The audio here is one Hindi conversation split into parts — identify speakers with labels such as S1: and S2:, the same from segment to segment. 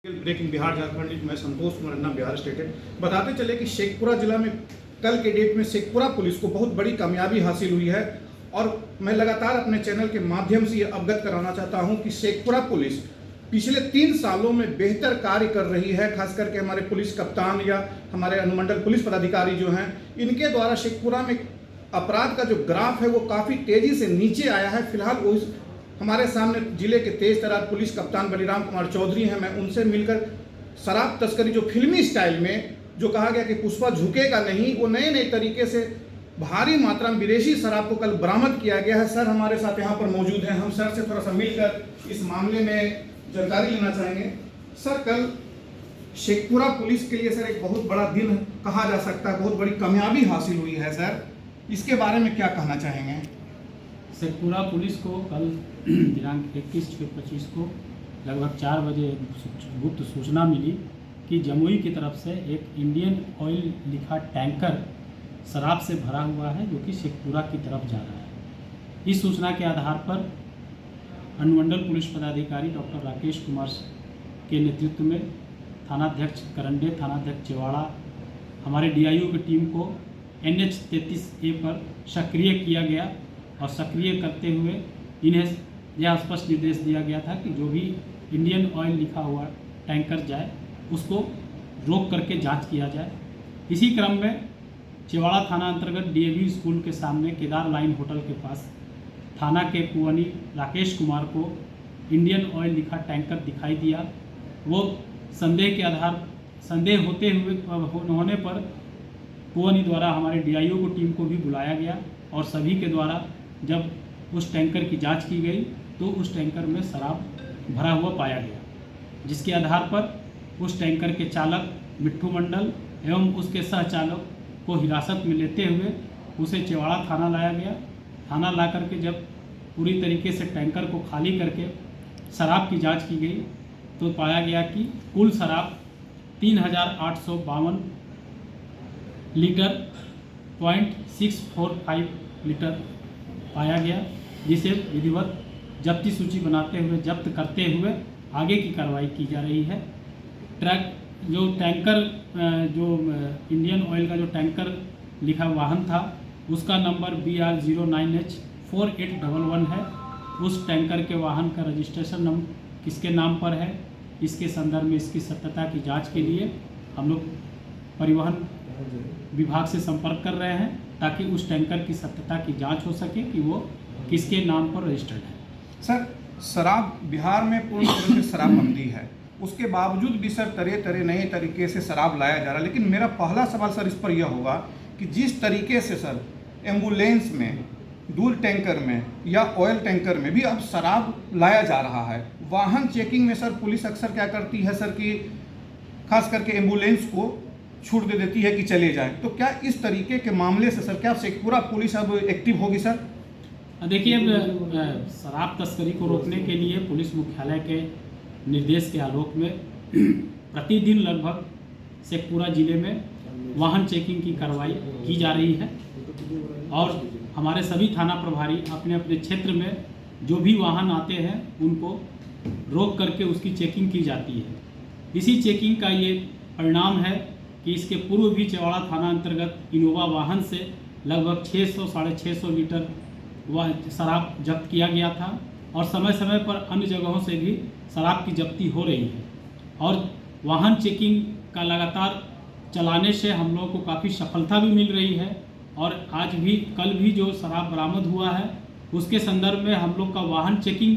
S1: ब्रेकिंग बिहार झारखंड। मैं संतोष कुमार अन्ना, बिहार स्टेट। बताते चले कि शेखपुरा जिला में कल के डेट में शेखपुरा पुलिस को बहुत बड़ी कामयाबी हासिल हुई है और मैं लगातार अपने चैनल के माध्यम से ये अवगत कराना चाहता हूं कि शेखपुरा पुलिस पिछले 3 सालों में बेहतर कार्य कर रही है। खास करके हमारे पुलिस कप्तान या हमारे अनुमंडल पुलिस पदाधिकारी जो हैं, इनके द्वारा शेखपुरा में अपराध का जो ग्राफ है वो काफ़ी तेज़ी से नीचे आया है। फिलहाल उस हमारे सामने जिले के तेज तर्रार पुलिस कप्तान बलिराम कुमार चौधरी हैं। मैं उनसे मिलकर शराब तस्करी जो फिल्मी स्टाइल में जो कहा गया कि पुष्पा झुकेगा नहीं, वो नए नए तरीके से भारी मात्रा में विदेशी शराब को कल बरामद किया गया है। सर हमारे साथ यहाँ पर मौजूद हैं, हम सर से थोड़ा सा मिलकर इस मामले में जानकारी लेना चाहेंगे। सर कल शेखपुरा पुलिस के लिए सर एक बहुत बड़ा दिन कहा जा सकता है, बहुत बड़ी कामयाबी हासिल हुई है सर, इसके बारे में क्या कहना चाहेंगे?
S2: शेखपुरा पुलिस को कल दिनांक 21/6/25 को लगभग 4 बजे गुप्त सूचना मिली कि जमुई की तरफ से एक इंडियन ऑयल लिखा टैंकर शराब से भरा हुआ है जो कि शेखपुरा की तरफ जा रहा है। इस सूचना के आधार पर अनुमंडल पुलिस पदाधिकारी डॉक्टर राकेश कुमार के नेतृत्व में थानाध्यक्ष करंडे, थानाध्यक्ष चेवाड़ा, हमारे DIO की टीम को NH 33A पर सक्रिय किया गया और सक्रिय करते हुए इन्हें यह स्पष्ट निर्देश दिया गया था कि जो भी इंडियन ऑयल लिखा हुआ टैंकर जाए उसको रोक करके जांच किया जाए। इसी क्रम में चेवाड़ा थाना अंतर्गत DAV स्कूल के सामने केदार लाइन होटल के पास थाना के कुवनी राकेश कुमार को इंडियन ऑयल लिखा टैंकर दिखाई दिया। वो संदेह होने पर कुवनी द्वारा हमारे DIO को टीम को भी बुलाया गया और सभी के द्वारा जब उस टैंकर की जांच की गई तो उस टैंकर में शराब भरा हुआ पाया गया, जिसके आधार पर उस टैंकर के चालक मिट्ठू मंडल एवं उसके सहचालक को हिरासत में लेते हुए उसे चेवाड़ा थाना लाया गया। थाना ला करके जब पूरी तरीके से टैंकर को खाली करके शराब की जांच की गई तो पाया गया कि कुल शराब 3852 लीटर .645 लीटर पाया गया, जिसे विधिवत जब्ती सूची बनाते हुए जब्त करते हुए आगे की कार्रवाई की जा रही है। ट्रक जो टैंकर जो इंडियन ऑयल का जो टैंकर लिखा वाहन था उसका नंबर BR 09H 4811 है। उस टैंकर के वाहन का रजिस्ट्रेशन नंबर किसके नाम पर है, इसके संदर्भ में इसकी सत्यता की जांच के लिए हम लोग परिवहन विभाग से संपर्क कर रहे हैं ताकि उस टैंकर की सत्यता की जांच हो सके कि वो किसके नाम पर रजिस्टर्ड है।
S1: सर शराब बिहार में पूर्ण रूप से शराबबंदी है, उसके बावजूद भी सर तरह नए तरीके से शराब लाया जा रहा है। लेकिन मेरा पहला सवाल सर इस पर यह होगा कि जिस तरीके से सर एम्बुलेंस में, दूल टैंकर में या ऑयल टैंकर में भी अब शराब लाया जा रहा है, वाहन चेकिंग में सर पुलिस अक्सर क्या करती है सर कि खास करके एम्बुलेंस को छूट दे देती है कि चले जाएं, तो क्या इस तरीके के मामले से सर क्या शेखपुरा पुलिस अब एक्टिव होगी सर?
S2: देखिए, शराब तस्करी को रोकने के लिए पुलिस मुख्यालय के निर्देश के आलोक में प्रतिदिन लगभग शेखपुरा जिले में वाहन चेकिंग की कार्रवाई की जा रही है और हमारे सभी थाना प्रभारी अपने अपने क्षेत्र में जो भी वाहन आते हैं उनको रोक करके उसकी चेकिंग की जाती है। इसी चेकिंग का ये परिणाम है कि इसके पूर्व भी चेवाड़ा थाना अंतर्गत इनोवा वाहन से लगभग 600-650 लीटर शराब जब्त किया गया था और समय समय पर अन्य जगहों से भी शराब की जब्ती हो रही है और वाहन चेकिंग का लगातार चलाने से हम लोगों को काफ़ी सफलता भी मिल रही है और आज भी कल भी जो शराब बरामद हुआ है उसके संदर्भ में हम लोग का वाहन चेकिंग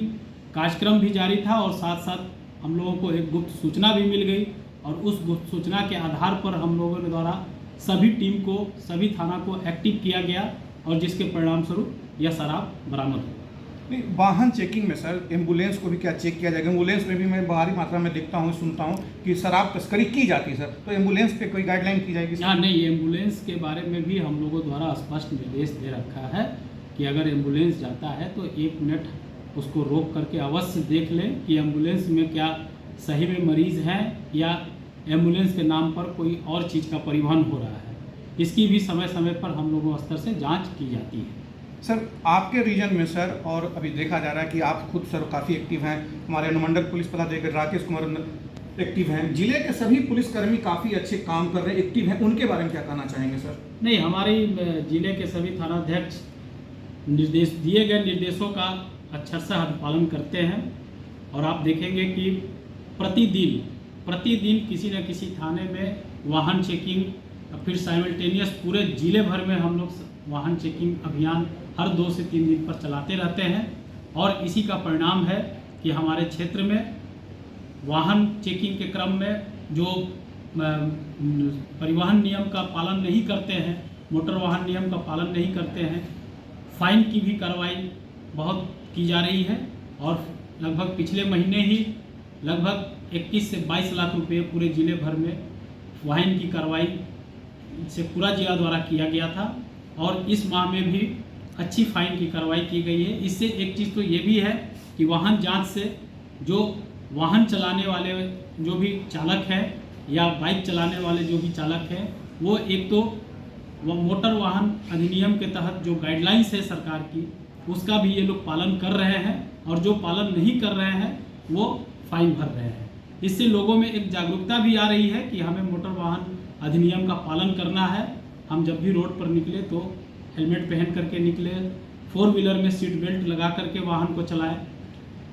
S2: कार्यक्रम भी जारी था और साथ साथ हम लोगों को एक गुप्त सूचना भी मिल गई और उस गुप्त सूचना के आधार पर हम लोगों के द्वारा सभी टीम को, सभी थाना को एक्टिव किया गया और जिसके परिणाम स्वरूप यह शराब बरामद हुई।
S1: वाहन चेकिंग में सर एम्बुलेंस को भी क्या चेक किया जाएगा? एम्बुलेंस में भी मैं भारी मात्रा में देखता हूँ, सुनता हूँ कि शराब तस्करी की जाती है सर, तो एम्बुलेंस पे कोई गाइडलाइन की जाएगी सर?
S2: हाँ, नहीं, एम्बुलेंस के बारे में भी हम लोगों द्वारा स्पष्ट निर्देश दे रखा है कि अगर एम्बुलेंस जाता है तो 1 मिनट उसको रोक करके अवश्य देख लें कि एम्बुलेंस में क्या सही में मरीज़ हैं या एम्बुलेंस के नाम पर कोई और चीज़ का परिवहन हो रहा है। इसकी भी समय समय पर हम लोगों स्तर से जांच की जाती है।
S1: सर आपके रीजन में सर, और अभी देखा जा रहा है कि आप खुद सर काफ़ी एक्टिव हैं, हमारे अनुमंडल पुलिस पदाधिकारी राकेश कुमार एक्टिव हैं, जिले के सभी पुलिसकर्मी काफ़ी अच्छे काम कर रहे हैं, एक्टिव हैं, उनके बारे में क्या कहना चाहेंगे सर?
S2: नहीं, हमारे जिले के सभी थानाध्यक्ष दिए गए निर्देशों का अक्षरशः पालन करते हैं और आप देखेंगे कि प्रतिदिन किसी न किसी थाने में वाहन चेकिंग, फिर साइमल्टेनियस पूरे जिले भर में हम लोग वाहन चेकिंग अभियान हर 2 से 3 दिन पर चलाते रहते हैं और इसी का परिणाम है कि हमारे क्षेत्र में वाहन चेकिंग के क्रम में जो परिवहन नियम का पालन नहीं करते हैं, मोटर वाहन नियम का पालन नहीं करते हैं, फाइन की भी कार्रवाई बहुत की जा रही है और लगभग पिछले महीने ही लगभग 21 से 22 लाख रुपए पूरे जिले भर में फाइन की कार्रवाई से पूरा जिला द्वारा किया गया था और इस माह में भी अच्छी फाइन की कार्रवाई की गई है। इससे एक चीज़ तो ये भी है कि वाहन जांच से जो वाहन चलाने वाले जो भी चालक हैं या बाइक चलाने वाले जो भी चालक हैं, वो एक तो वह मोटर वाहन अधिनियम के तहत जो गाइडलाइंस है सरकार की, उसका भी ये लोग पालन कर रहे हैं और जो पालन नहीं कर रहे हैं वो फाइन भर रहे हैं। इससे लोगों में एक जागरूकता भी आ रही है कि हमें मोटर वाहन अधिनियम का पालन करना है। हम जब भी रोड पर निकले तो हेलमेट पहन करके निकले, 4 व्हीलर में सीट बेल्ट लगा करके वाहन को चलाएं,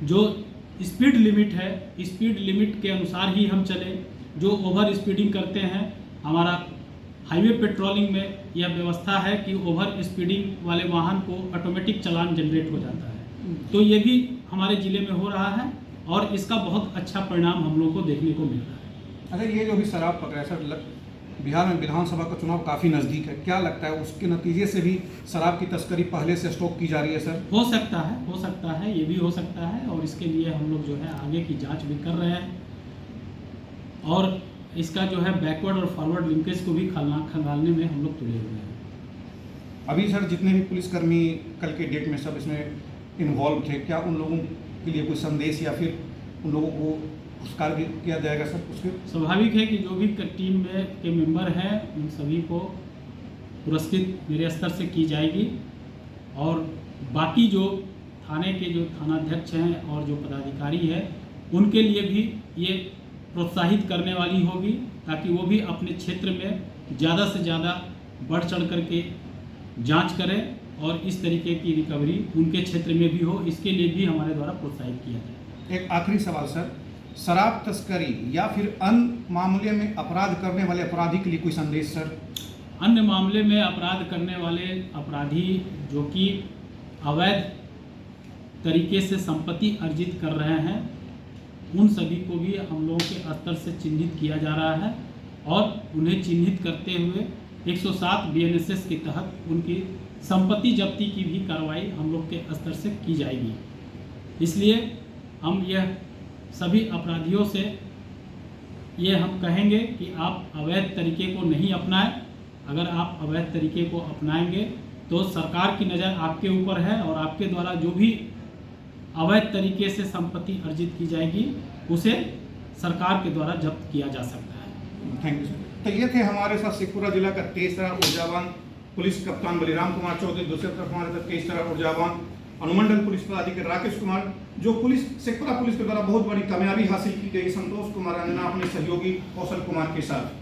S2: जो स्पीड लिमिट है स्पीड लिमिट के अनुसार ही हम चलें। जो ओवर स्पीडिंग करते हैं, हमारा हाईवे पेट्रोलिंग में यह व्यवस्था है कि ओवर स्पीडिंग वाले वाहन को ऑटोमेटिक चालान जनरेट हो जाता है। तो ये भी हमारे ज़िले में हो रहा है और इसका बहुत अच्छा परिणाम हम लोगों को देखने को मिल रहा है।
S1: अच्छा, ये जो भी शराब पकड़ा है सर, बिहार में विधानसभा का चुनाव काफ़ी नज़दीक है, क्या लगता है उसके नतीजे से भी शराब की तस्करी पहले से स्टॉक की जा रही है सर?
S2: हो सकता है, ये भी हो सकता है और इसके लिए हम लोग जो है आगे की जांच भी कर रहे हैं और इसका जो है बैकवर्ड और फॉरवर्ड लिंकेज को भी खंगालने में हम लोग तुले हुए हैं।
S1: अभी सर जितने भी पुलिसकर्मी कल के डेट में सब इसमें इन्वॉल्व थे, क्या उन लोगों के लिए कोई संदेश या फिर उन लोगों को पुरस्कार भी किया जाएगा सर? उसके
S2: स्वाभाविक है कि जो भी टीम में के मेंबर हैं उन सभी को पुरस्कृत मेरे स्तर से की जाएगी और बाकी जो थाने के जो थानाध्यक्ष हैं और जो पदाधिकारी हैं उनके लिए भी ये प्रोत्साहित करने वाली होगी ताकि वो भी अपने क्षेत्र में ज़्यादा से ज़्यादा बढ़ चढ़ करके जांच करें और इस तरीके की रिकवरी उनके क्षेत्र में भी हो, इसके लिए भी हमारे द्वारा प्रोत्साहित किया जाए।
S1: एक आखिरी सवाल सर, शराब तस्करी या फिर अन्य मामले में अपराध करने वाले अपराधी के लिए कोई संदेश सर?
S2: अन्य मामले में अपराध करने वाले अपराधी जो कि अवैध तरीके से संपत्ति अर्जित कर रहे हैं, उन सभी को भी हम लोगों के स्तर से चिन्हित किया जा रहा है और उन्हें चिन्हित करते हुए 107 BNSS के तहत उनकी संपत्ति जब्ती की भी कार्रवाई हम लोग के स्तर से की जाएगी। इसलिए हम यह सभी अपराधियों से ये हम कहेंगे कि आप अवैध तरीके को नहीं अपनाएं। अगर आप अवैध तरीके को अपनाएंगे तो सरकार की नज़र आपके ऊपर है और आपके द्वारा जो भी अवैध तरीके से संपत्ति अर्जित की जाएगी उसे सरकार के द्वारा जब्त किया जा सकता है।
S1: Thank you sir. तो ये थे हमारे साथ शेखपुरा जिला का तेज ऊर्जावान पुलिस कप्तान बलिराम कुमार चौधरी, दूसरी तरफ हमारे साथ तेज ऊर्जावान अनुमंडल पुलिस पदाधिकारी राकेश कुमार, जो शेखपुरा पुलिस के द्वारा बहुत बड़ी कामयाबी हासिल की गई संतोष कुमार अंजना अपने सहयोगी कौशल कुमार के साथ।